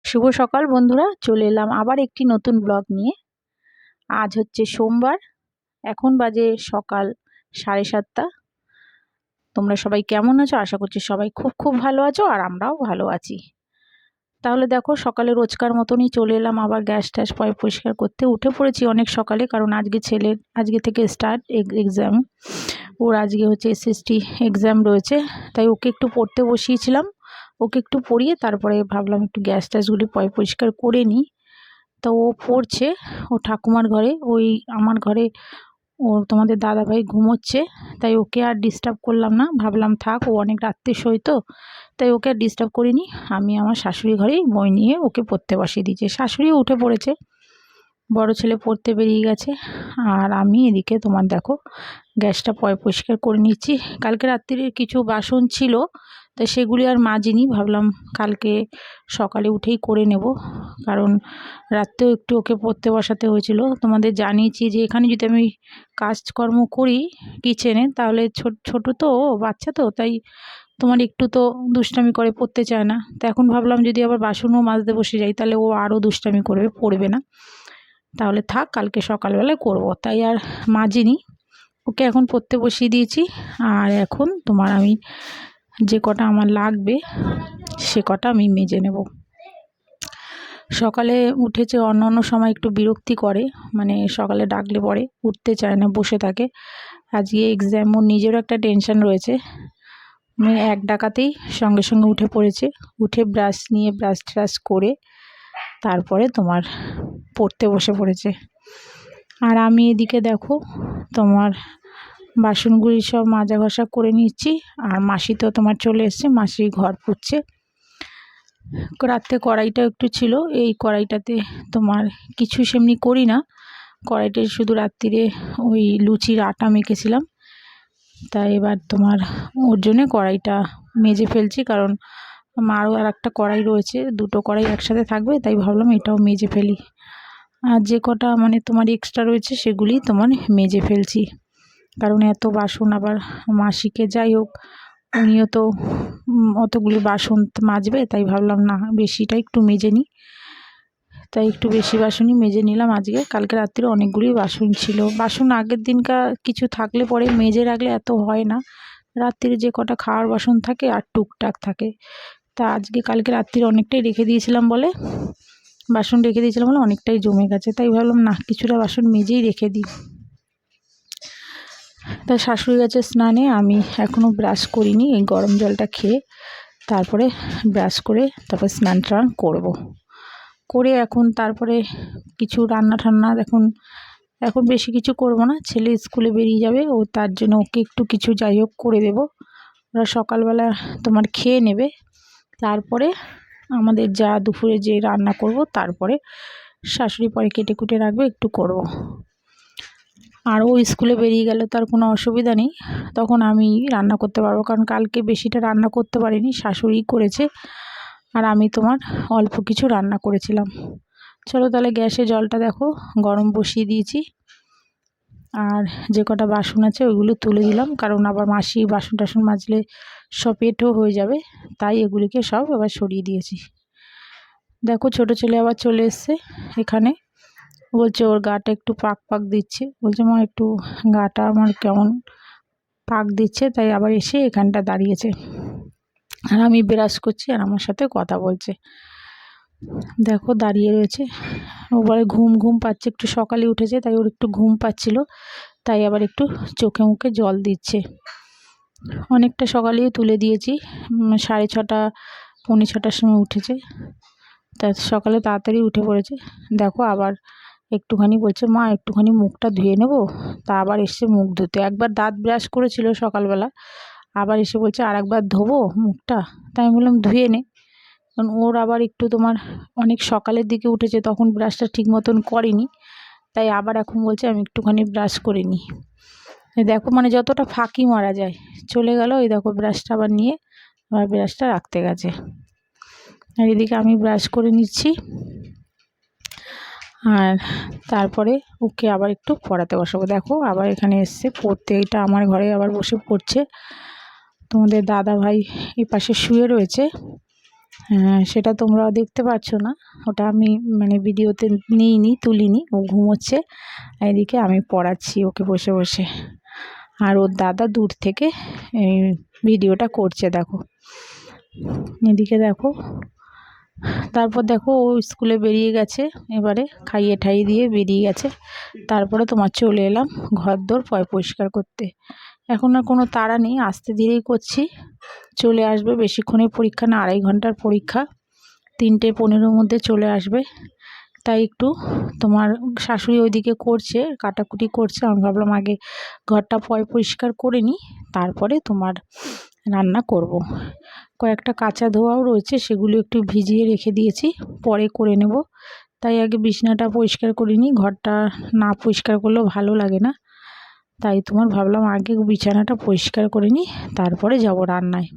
শুভ সকাল বন্ধুরা, চলে এলাম আবার একটি নতুন ব্লগ নিয়ে। আজ হচ্ছে সোমবার, এখন বাজে সকাল 7:30। তোমরা সবাই কেমন আছো? আশা করছি সবাই খুব খুব ভালো আছো, আর আমরাও ভালো আছি। তাহলে দেখো, সকালে রোজকার মতনই চলে এলাম আবার গ্যাস ট্যাস পরিষ্কার করতে। উঠে পড়েছি অনেক সকালে, কারণ আজকে থেকে স্টার্ট এক্সাম। ওর আজকে হচ্ছে এসএসটি এক্সাম রয়েছে, তাই ওকে একটু পড়তে বসিয়েছিলাম। ওকে একটু পড়িয়ে তারপরে ভাবলাম একটু গ্যাস ট্যাসগুলি পরিষ্কার করে নিই। তো ও পড়ছে, ও ঠাকুমার ঘরে, ওই আমার ঘরে ও তোমাদের দাদাভাই ঘুমোচ্ছে, তাই ওকে আর ডিস্টার্ব করলাম না। ভাবলাম থাক, ও অনেক রাত্রে শোয় তো, তাই ওকে আর ডিস্টার্ব করিনি। আমি আমার শাশুড়ি ঘরেই বই নিয়ে ওকে পড়তে বসিয়ে দিয়েছি। শাশুড়িও উঠে পড়েছে, বড় ছেলে পড়তে বেরিয়ে গেছে, আর আমি এদিকে তোমার দেখো গ্যাসটা পরিষ্কার করে নিচ্ছি। কালকে রাত্রির কিছু বাসন ছিল, তাই সেগুলি আর মাজিনি, ভাবলাম কালকে সকালে উঠেই করে নেব। কারণ রাত্রেও একটু ওকে পড়তে বসাতে হয়েছিল। তোমাদের জানিয়েছি যে এখানে যদি আমি কাজকর্ম করি কিচেনে, তাহলে ছোট তো বাচ্চা তো, তাই তোমার একটু তো দুষ্টামি করে, পড়তে চায় না। তো এখন ভাবলাম যদি আবার বাসনও মাজতে বসে যাই, তাহলে ও আরও দুষ্টামি করবে, পড়বে না। তাহলে থাক, কালকে সকালবেলায় করব, তাই আর মাজিনি। ওকে এখন পড়তে বসিয়ে দিয়েছি। আর এখন তোমার আমি যে কটা আমার লাগবে সে কটা আমি মেজে নেব। সকালে উঠেছে, অন্য সময় একটু বিরক্তি করে, মানে সকালে ডাকলে পরে উঠতে চায় না, বসে থাকে। আজকে এক্সাম, ওর নিজেরও একটা টেনশন রয়েছে। এক ডাকাতেই সঙ্গে সঙ্গে উঠে পড়েছে। উঠে ব্রাশ ট্রাশ করে তারপরে তোমার পড়তে বসে পড়েছে। আর আমি এদিকে দেখো তোমার বাসনগুলি সব মাজা ঘষা করে নিচ্ছি। আর মাসি তো তোমার চলে এসছে, মাসি ঘর পুছছে। রাত্রে কড়াইটা একটু ছিল, এই কড়াইটাতে তোমার কিছু সেমনি করি না, কড়াইটা শুধু রাত্রিরে ওই লুচির আটা মেখেছিলাম। তাই এবার তোমার ওর জন্যে কড়াইটা মেজে ফেলছি, কারণ আরও আর একটা কড়াই রয়েছে, দুটো কড়াই একসাথে থাকবে, তাই ভাবলাম এটাও মেজে ফেলি। আর যে কটা মানে তোমার এক্সট্রা রয়েছে সেগুলি তোমার মেজে ফেলছি, কারণ এত বাসন আবার মাসিকে, যাই হোক উনিও তো অতগুলি বাসন মাজবে, তাই ভাবলাম না, বেশিটা একটু মেজে নিই। তাই একটু বেশি বাসনই মেজে নিলাম আজকে। কালকে রাত্রে অনেকগুলি বাসন ছিল। বাসন আগের দিনকার কিছু থাকলে পরে মেজে রাখলে এত হয় না, রাত্রিরে যে কটা খাওয়ার বাসন থাকে আর টুকটাক থাকে। তা কালকে রাত্রিরে অনেকটাই রেখে দিয়েছিলাম বলে অনেকটাই জমে গেছে, তাই ভাবলাম না, কিছুটা বাসন মেজেই রেখে দিই। তা শাশুড়ি গেছে স্নানে, আমি এখনও ব্রাশ করিনি। এই গরম জলটা খেয়ে তারপরে ব্রাশ করে তারপর স্নান টান করে এখন তারপরে কিছু রান্না ঠান্না এখন বেশি কিছু করব না। ছেলে স্কুলে বেরিয়ে যাবে, ও তার জন্য ওকে একটু কিছু যাই হোক করে দেবো। ওরা সকালবেলা তোমার খেয়ে নেবে, তারপরে আমাদের যা দুপুরে যে রান্না করব, তারপরে শাশুড়ি পরে কেটে কুটে রাখবে, একটু করব। আর ও স্কুলে বেরিয়ে গেলে তার কোনো অসুবিধা নেই, তখন আমি রান্না করতে পারবো, কারণ কালকে বেশিটা রান্না করতে পারিনি, শাশুড়ি করেছে, আর আমি তোমার অল্প কিছু রান্না করেছিলাম। চলো তাহলে গ্যাসে জলটা দেখো গরম বসিয়ে দিয়েছি। আর যে কটা বাসন আছে ওইগুলো তুলে দিলাম, কারণ আবার মাসি বাসন টাসন মাজলে সব পেটও হয়ে যাবে, তাই এগুলিকে সব আবার সরিয়ে দিয়েছি। দেখো ছোট ছেলে আবার চলে এসছে এখানে, বলছে ওর গাটা একটু পাক দিচ্ছে, বলছে মা একটু গাটা আমার কেমন পাক দিচ্ছে, তাই আবার এসে এখানটা দাঁড়িয়েছে। আর আমি ব্রাশ করছি আর আমার সাথে কথা বলছে, দেখো দাঁড়িয়ে রয়েছে। ও বলে ঘুম পাচ্ছে, একটু সকালে উঠেছে, তাই ওর একটু ঘুম পাচ্ছিল, তাই আবার একটু চোখে মুখে জল দিচ্ছে। অনেকটা সকালেই তুলে দিয়েছি, 6:30 পৌনে 6টার সময় উঠেছে, তা সকালে তাড়াতাড়ি উঠে পড়েছে। দেখো আবার একটুখানি বলছে মা একটুখানি মুখটা ধুয়ে নেব, তা আবার এসে মুখ ধুতে, একবার দাঁত ব্রাশ করেছিল সকালবেলা, আবার এসে বলছে আর একবার ধোবো মুখটা। তাই আমি বললাম ধুয়ে নে, কারণ ওর আবার একটু তোমার অনেক সকালের দিকে উঠেছে, তখন ব্রাশটা ঠিক মতন করেনি, তাই আবার এখন বলছে আমি একটুখানি ব্রাশ করে নিই। দেখো মানে যতটা ফাঁকি মারা যায়, চলে গেল। এই দেখো ব্রাশটা আবার নিয়ে আবার ব্রাশটা রাখতে গেছে, আর এদিকে আমি ব্রাশ করে নিচ্ছি। আর তারপরে ওকে আবার একটু পড়াতে বসাবো। দেখো আবার এখানে এসছে পড়তে, এটা আমার ঘরে আবার বসে পড়ছে। তোমাদের দাদা ভাই এই পাশে শুয়ে রয়েছে, সেটা তোমরা দেখতে পাচ্ছ না, ওটা আমি মানে ভিডিওতে তুলিনি, ও ঘুমোচ্ছে। এদিকে আমি পড়াচ্ছি ওকে বসে বসে, আর ওর দাদা দূর থেকে এই ভিডিওটা করছে দেখো। এদিকে দেখো, তারপর দেখো ও স্কুলে বেরিয়ে গেছে, এবারে খাইয়ে ঠাইয়ে দিয়ে বেরিয়ে গেছে। তারপরে তোমার চলে এলাম ঘর দোর পরিষ্কার করতে। এখন আর কোনো তাড়া নেই, আস্তে ধীরেই করছি, চলে আসবে বেশিক্ষণের পরীক্ষা না, 2.5 ঘন্টার পরীক্ষা, 3:15 মধ্যে চলে আসবে। তাই একটু তোমার শাশুড়ি ওইদিকে করছে, কাটাকুটি করছে, আমি ভাবলাম আগে ঘরটা পরিষ্কার করে নিই, তারপরে তোমার রান্না করব। কয়েকটা কাঁচা ধোয়াও রয়েছে, সেগুলো একটু ভিজিয়ে রেখে দিয়েছি, পরে করে নেব। তাই আগে বিছানাটা পরিষ্কার করে নিই, ঘরটা না পরিষ্কার করলেও ভালো লাগে না। তাই তোমার ভাবলাম আগে বিছানাটা পরিষ্কার করে নিই, তারপরে যাব রান্নায়।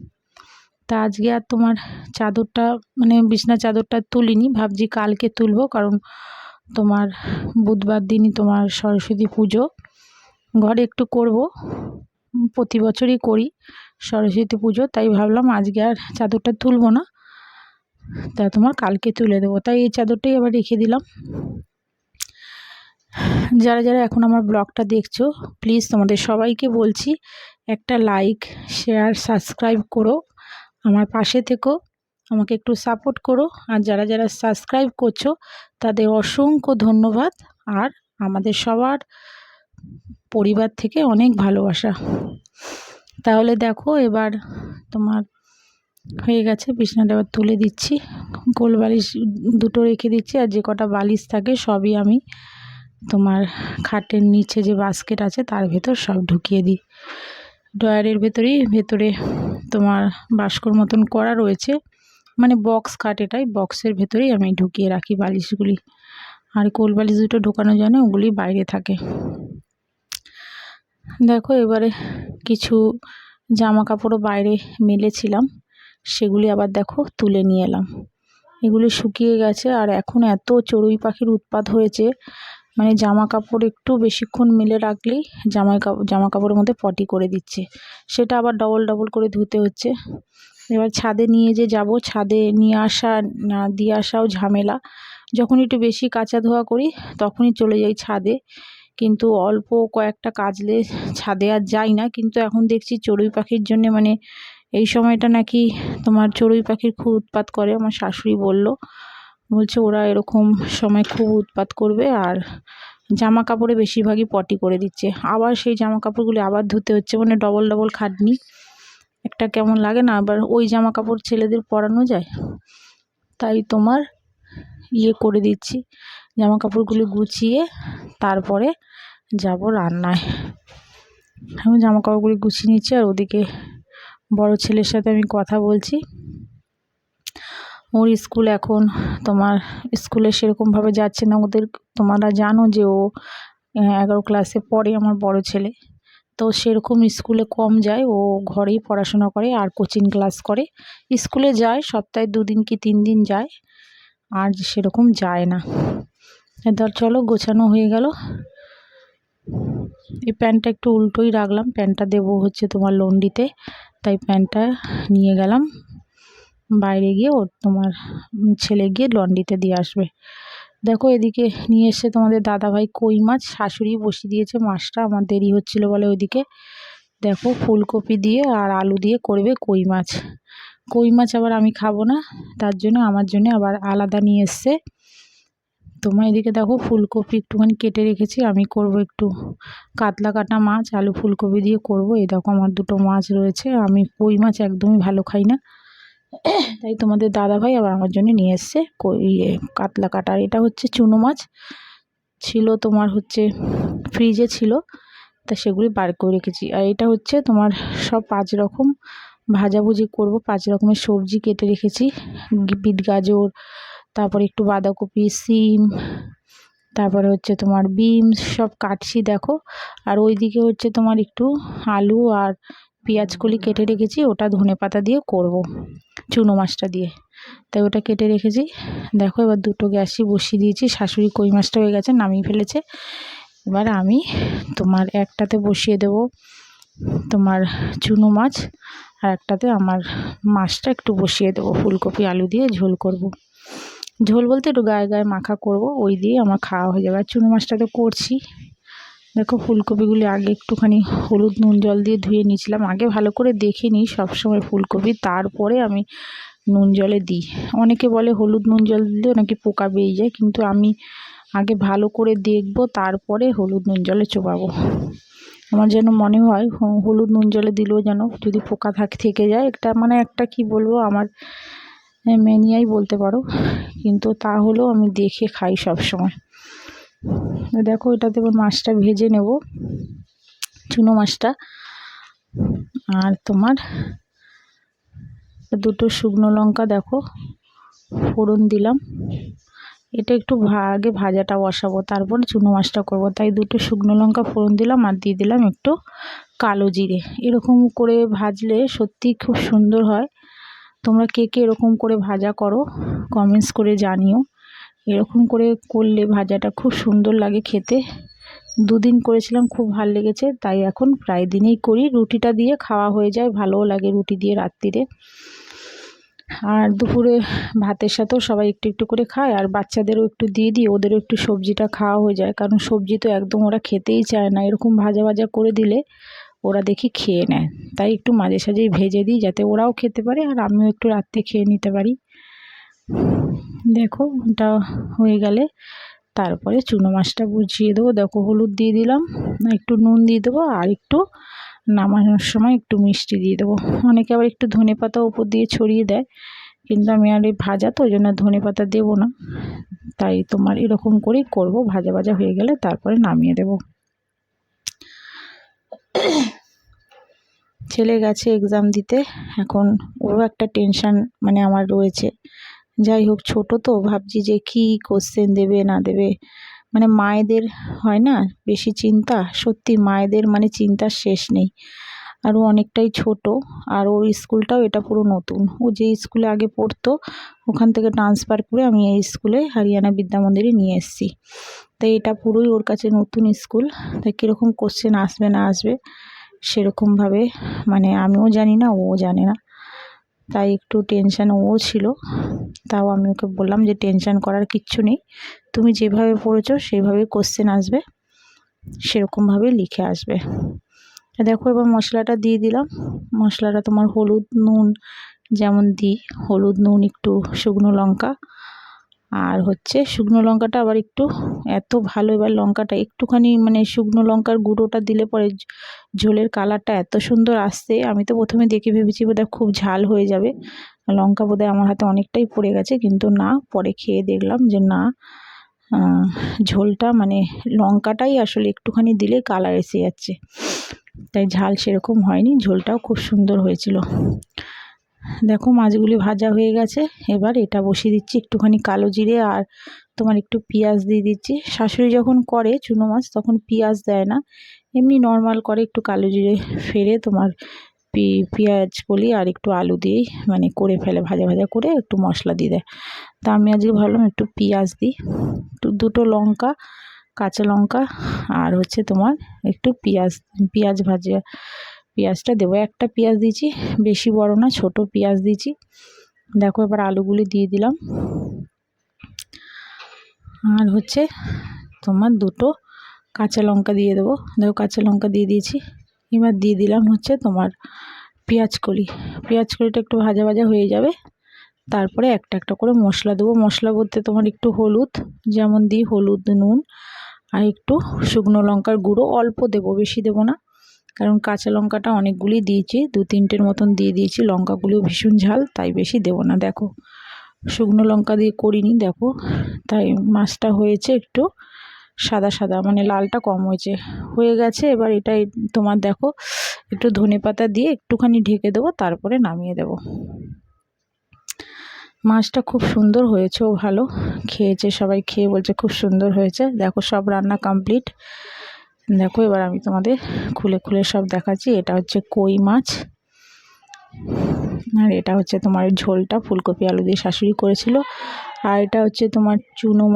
তা আজকে আর তোমার চাদরটা মানে বিছানা চাদরটা তুলিনি, ভাবছি কালকে তুলবো, কারণ তোমার বুধবার দিনই তোমার সরস্বতী পুজো, ঘরে একটু করব, প্রতি বছরই করি সরস্বতী পুজো, তাই ভাবলাম আজকে আর চাদরটা তুলবো না, তা তোমার কালকে তুলে দেবো। তাই এই চাদরটাই আবার রেখে দিলাম। যারা যারা এখন আমার ব্লগটা দেখছো, প্লিজ তোমাদের সবাইকে বলছি একটা লাইক, শেয়ার, সাবস্ক্রাইব করো, আমার পাশে থেকো, আমাকে একটু সাপোর্ট করো। আর যারা যারা সাবস্ক্রাইব করছো তাদের অসংখ্য ধন্যবাদ, আর আমাদের সবার পরিবার থেকে অনেক ভালোবাসা। তাহলে দেখো এবার তোমার হয়ে গেছে, বিছানাটা এবার তুলে দিচ্ছি, কোল বালিশ দুটো রেখে দিচ্ছি, আর যে কটা বালিশ থাকে সবই আমি তোমার খাটের নিচে যে বাস্কেট আছে তার ভেতর সব ঢুকিয়ে দিই। ড্রয়ারের ভেতরে তোমার বাস্কর মতন করা রয়েছে, মানে বক্স খাট, এটাই বক্সের ভেতরেই আমি ঢুকিয়ে রাখি বালিশগুলি, আর কোল বালিশ দুটো ঢোকানো যায় না, ওগুলি বাইরে থাকে। দেখো এবারে কিছু জামা কাপড়ও বাইরে মেলেছিলাম, সেগুলি আবার দেখো তুলে নিয়ে এলাম, এগুলি শুকিয়ে গেছে। আর এখন এত চড়ুই পাখির উৎপাত হয়েছে, মানে জামা কাপড় একটু বেশিক্ষণ মেলে রাখলেই জামা কাপড়ের মধ্যে পটি করে দিচ্ছে, সেটা আবার ডবল করে ধুতে হচ্ছে। এবার ছাদে নিয়ে যাব, ছাদে নিয়ে আসা না দিয়ে আসাও ঝামেলা, যখন একটু বেশি কাচা ধোয়া করি তখনই চলে যাই ছাদে, কিন্তু অল্প কয়েকটা কাচলে ছাদে আর যাই না। কিন্তু এখন দেখছি চড়ুই পাখির জন্য, মানে এই সময়টা নাকি তোমার চড়ুই পাখির খুব উৎপাত করে, আমার শাশুড়ি বলছে ওরা এরকম সময় খুব উৎপাত করবে, আর জামা কাপড়ে বেশিরভাগই পটি করে দিচ্ছে, আবার সেই জামা কাপড়গুলি আবার ধুতে হচ্ছে, মানে ডবল খাটনি, একটা কেমন লাগে না। আবার ওই জামা কাপড় ছেলেদের পরানো যায়, তাই তোমার করে দিচ্ছি, জামা কাপড়গুলি গুছিয়ে তারপরে যাব রান্নায়। আমি জামা কাপড়গুলি গুছিয়ে নিচ্ছি, আর ওদিকে বড় ছেলের সাথে আমি কথা বলছি। ওর স্কুল এখন তোমার স্কুলে সেরকমভাবে যাচ্ছে না, ওদের তোমরা জানো যে ও 11 ক্লাসে পড়ে আমার বড় ছেলে, তো সেরকম স্কুলে কম যায়, ও ঘরেই পড়াশোনা করে আর কোচিং ক্লাস করে। স্কুলে যায় সপ্তাহে 2 দিন কি 3 দিন যায়, আর সেরকম যায় না। ধর চলো গোছানো হয়ে গেল, এই প্যান্টটা একটু উল্টোই রাখলাম, প্যান্টটা দেবো হচ্ছে তোমার লন্ড্রিতে, তাই প্যান্টটা নিয়ে গেলাম বাইরে গিয়ে, ওর তোমার ছেলে গিয়ে লন্ড্রিতে দিয়ে আসবে। দেখো এদিকে নিয়ে এসে তোমাদের দাদাভাই কই মাছ, শাশুড়ি বসিয়ে দিয়েছে মাছটা, আমার দেরি হচ্ছিল বলে ওইদিকে দেখো ফুলকপি দিয়ে আর আলু দিয়ে করবে কই মাছ আবার আমি খাবো না, তার জন্য আমার জন্য আবার আলাদা নিয়ে এসছে। তোমার এদিকে দেখো ফুলকপি একটুখানি কেটে রেখেছি, আমি করব একটু কাতলা কাটা মাছ, আলু ফুলকপি দিয়ে করব। এই দেখো আমার দুটো মাছ রয়েছে, আমি কই মাছ একদমই ভালো খাই না, তাই তোমাদের দাদাভাই আবার আমার জন্য নিয়ে এসছে কাতলা কাটা। এটা হচ্ছে চুনো মাছ, ছিল তোমার হচ্ছে ফ্রিজে ছিল, তা সেগুলি বার করে রেখেছি। আর এটা হচ্ছে তোমার সব 5 রকম ভাজাভুজি করব, 5 রকমের সবজি কেটে রেখেছি, বিট গাজর, তারপরে একটু বাঁধাকপি, সিম, তারপরে হচ্ছে তোমার বিনস, সব কাটছি দেখো। আর ওইদিকে হচ্ছে তোমার একটু আলু আর পেঁয়াজকলি কেটে রেখেছি, ওটা ধনেপাতা দিয়ে করব চুনো মাছটা দিয়ে, তাই ওটা কেটে রেখেছি। দেখো এবার দুটো গ্যাসই বসিয়ে দিয়েছি, শাশুড়ি কই মাছটা হয়ে গেছে নামিয়ে ফেলেছে, এবার আমি তোমার একটাতে বসিয়ে দেব তোমার চুনো মাছ, আর একটাতে আমার মাছটা একটু বসিয়ে দেবো, ফুলকপি আলু দিয়ে ঝোল করব। ঝোল বলতে একটু গায়ে গায়ে মাখা করব, ওই দিয়ে আমার খাওয়া হয়ে যাবে। আর চুনো মাছটা তো করছি। দেখো ফুলকপিগুলি আগে একটুখানি হলুদ নুন জল দিয়ে ধুয়ে নিয়েছিলাম। আগে ভালো করে দেখে নিই সবসময় ফুলকপি, তারপরে আমি নুন জলে দিই। অনেকে বলে হলুদ নুন জল দিলেও নাকি পোকা বেরিয়ে যায়, কিন্তু আমি আগে ভালো করে দেখব, তারপরে হলুদ নুন জলে চোবাবো। আমার যেন মনে হয় হলুদ নুন জলে দিলেও যেন যদি পোকা থেকে যায়, একটা কি বলবো, আমার ম্যানিয়াই বলতে পারো, কিন্তু তা হলেও আমি দেখে খাই সব সময়। দেখো এটাতে এবার মাছটা ভেজে নেব, চুনো মাছটা। আর তোমার দুটো শুকনো লঙ্কা দেখো ফোড়ন দিলাম। এটা একটু আগে ভাজাটা বসাবো, তারপরে চুনো মাছটা করবো, তাই দুটো শুকনো লঙ্কা ফোড়ন দিলাম আর দিয়ে দিলাম একটু কালো জিরে। এরকম করে ভাজলে সত্যি খুব সুন্দর হয়। তোমরা কে কে এরকম করে ভাজা করো কমেন্টস করে জানিও। এরকম করে করলে ভাজাটা খুব সুন্দর লাগে খেতে। দুদিন করেছিলাম, খুব ভালো লেগেছে, তাই এখন প্রায় দিনেই করি। রুটিটা দিয়ে খাওয়া হয়ে যায়, ভালোও লাগে রুটি দিয়ে রাত্রিরে। আর দুপুরে ভাতের সাথেও সবাই একটু একটু করে খায়, আর বাচ্চাদেরও একটু দিয়ে দিই, ওদেরও একটু সবজিটা খাওয়া হয়ে যায়। কারণ সবজি তো একদম ওরা খেতেই চায় না, এরকম ভাজা ভাজা করে দিলে ওরা দেখি খেয়ে নেয়। তাই একটু মাঝে সাঝেই ভেজে দিই, যাতে ওরাও খেতে পারে আর আমিও একটু রাত্রে খেয়ে নিতে পারি। দেখো ওটা হয়ে গেলে তারপরে চুনো মাছটা বুঝিয়ে দেবো। দেখো হলুদ দিয়ে দিলাম, একটু নুন দিয়ে দেবো, আর একটু নামানোর সময় একটু মিষ্টি দিয়ে দেবো। অনেকে আবার একটু ধনেপাতা উপর দিয়ে ছড়িয়ে দেয়, কিন্তু আমি আর এই ভাজা তো ওই জন্য ধনেপাতা দেবো না। তাই তোমার এরকম করেই করব, ভাজা ভাজা হয়ে গেলে তারপরে নামিয়ে দেব। ছেলে গেছে এক্সাম দিতে, এখন ওরও একটা টেনশান আমার রয়েছে। যাই হোক, ছোট তো, ভাবছি যে কি কোশ্চেন দেবে না দেবে। মায়েদের হয় না বেশি চিন্তা, সত্যি মায়েদের চিন্তার শেষ নেই। আর ও অনেকটাই ছোট, আর ওর স্কুলটাও এটা পুরো নতুন। ও যে স্কুলে আগে পড়তো ওখান থেকে ট্রান্সফার করে আমি এই স্কুলে হরিয়ানা বিদ্যা মন্দিরে নিয়ে এসেছি। তাই এটা পুরোই ওর কাছে নতুন স্কুল। তাই কীরকম কোশ্চেন আসবে না আসবে সেরকমভাবে আমিও জানি না, ও জানে না। তাই একটু টেনশান ও ছিল। তাও আমি ওকে বললাম যে টেনশান করার কিচ্ছু নেই, তুমি যেভাবে পড়েছো সেইভাবে কোশ্চেন আসবে, সেরকমভাবে লিখে আসবে। দেখো এবার মশলাটা দিয়ে দিলাম। মশলাটা তোমার হলুদ নুন যেমন দিই, হলুদ নুন একটু শুকনো লঙ্কা, আর শুকনো লঙ্কাটা আবার একটু এত ভালো, এবার লঙ্কাটা একটুখানি শুকনো লঙ্কার গুঁড়োটা দিলে পরে ঝোলের কালারটা এত সুন্দর আসছে। আমি তো প্রথমে দেখে ভেবেছি বোধহয় খুব ঝাল হয়ে যাবে, লঙ্কা বোধহয় আমার হাতে অনেকটাই পড়ে গেছে, কিন্তু না, পরে খেয়ে দেখলাম যে না, ঝোলটা লঙ্কাটাই আসলে একটুখানি দিলে কালার এসে যাচ্ছে, তাই ঝাল সেরকম হয়নি, ঝোলটাও খুব সুন্দর হয়েছিল। দেখো মাছগুলি ভাজা হয়ে গেছে, এবার এটা বসিয়ে দিচ্ছি। একটুখানি কালো জিরে আর তোমার একটু পেঁয়াজ দিয়ে দিচ্ছি। শাশুড়ি যখন করে চুনো মাছ তখন পেঁয়াজ দেয় না, এমনি নর্মাল করে, একটু কালো জিরে ফেলে তোমার পেঁয়াজ কলি আর একটু আলু দিয়েই করে ফেলে, ভাজা ভাজা করে একটু মশলা দিয়ে দেয়। তা আমি আজকে ভাবলাম একটু পেঁয়াজ দিই, দুটো লঙ্কা, কাঁচা লঙ্কা, আর তোমার একটু পেঁয়াজ ভাজা, পেঁয়াজটা দেবো। একটা পেঁয়াজ দিয়েছি, বেশি বড় না, ছোট পেঁয়াজ দিয়েছি। দেখো এবার আলুগুলি দিয়ে দিলাম, আর তোমার দুটো কাঁচা লঙ্কা দিয়ে দেবো। দেখো কাঁচা লঙ্কা দিয়ে দিয়েছি। এবার দিয়ে দিলাম তোমার পেঁয়াজ কলিটা একটু ভাজা ভাজা হয়ে যাবে, তারপরে একটা একটা করে মশলা দেবো। মশলা বলতে তোমার একটু হলুদ যেমন দিই, হলুদ নুন, আর একটু শুকনো লঙ্কার গুঁড়ো অল্প দেবো, বেশি দেবো না, কারণ কাঁচা লঙ্কাটা অনেকগুলি দিয়েছি, 2-3টের মতন দিয়ে দিয়েছি। লঙ্কাগুলিও ভীষণ ঝাল, তাই বেশি দেবো না। দেখো শুকনো লঙ্কা দিয়ে করিনি, দেখো তাই মাছটা হয়েছে একটু সাদা সাদা, লালটা কম হয়ে গেছে। এবার এটাই তোমার দেখো একটু ধনেপাতা দিয়ে একটুখানি ঢেকে দেবো, তারপরে নামিয়ে দেবো। মাছটা খুব সুন্দর হয়েছে, ভালো খেয়েছে, সবাই খেয়ে বলছে খুব সুন্দর হয়েছে। দেখো সব রান্না কমপ্লিট। দেখো এবার আমি তোমাদের খুলে খুলে সব দেখাচ্ছি। এটা কই মাছ, আর এটা তোমার ঝোলটা ফুলকপি আলু দিয়ে শাশুড়ি করেছিল, আর এটা তোমার চুনো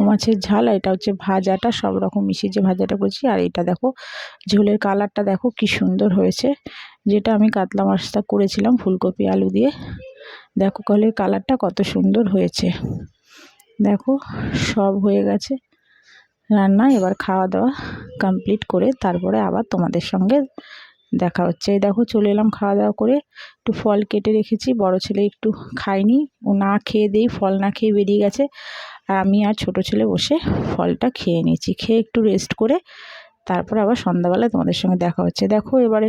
মাছের ঝাল, আর এটা ভাজাটা, সব রকম মিশিয়ে যে ভাজাটা করেছি। আর এটা দেখো ঝোলের কালারটা দেখো কি সুন্দর হয়েছে, যেটা আমি কাতলা মাছটা করেছিলাম ফুলকপি আলু দিয়ে। দেখো কলের কালারটা কত সুন্দর হয়েছে। দেখো সব হয়ে গেছে রান্না। এবার খাওয়া দাওয়া কমপ্লিট করে তারপরে আবার তোমাদের সঙ্গে দেখা হচ্ছে। এই দেখো চলে এলাম খাওয়া দাওয়া করে। একটু ফল কেটে রেখেছি, বড় ছেলে একটু খায়নি, ও না খেয়ে দেই ফল না খেয়ে বেরিয়ে গেছে। আর আমি আর ছোট ছেলে বসে ফলটা খেয়ে নিয়েছি। খেয়ে একটু রেস্ট করে তারপর আবার সন্ধ্যাবেলায় তোমাদের সঙ্গে দেখা হচ্ছে। দেখো এবারে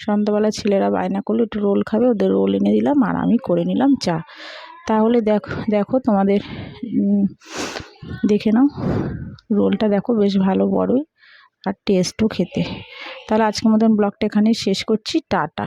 সন্ধ্যাবেলা ছেলেরা বায়না করলো একটু রোল খাবে, ওদের রোল এনে দিলাম আর আমি করে নিলাম চা। তাহলে দেখো দেখো তোমাদের দেখে নাও, রোলটা দেখো বেশ ভালো বড়ই আর টেস্টও খেতে। তাহলে আজকের মতন ব্লগটা এখানেই শেষ করছি। টাটা।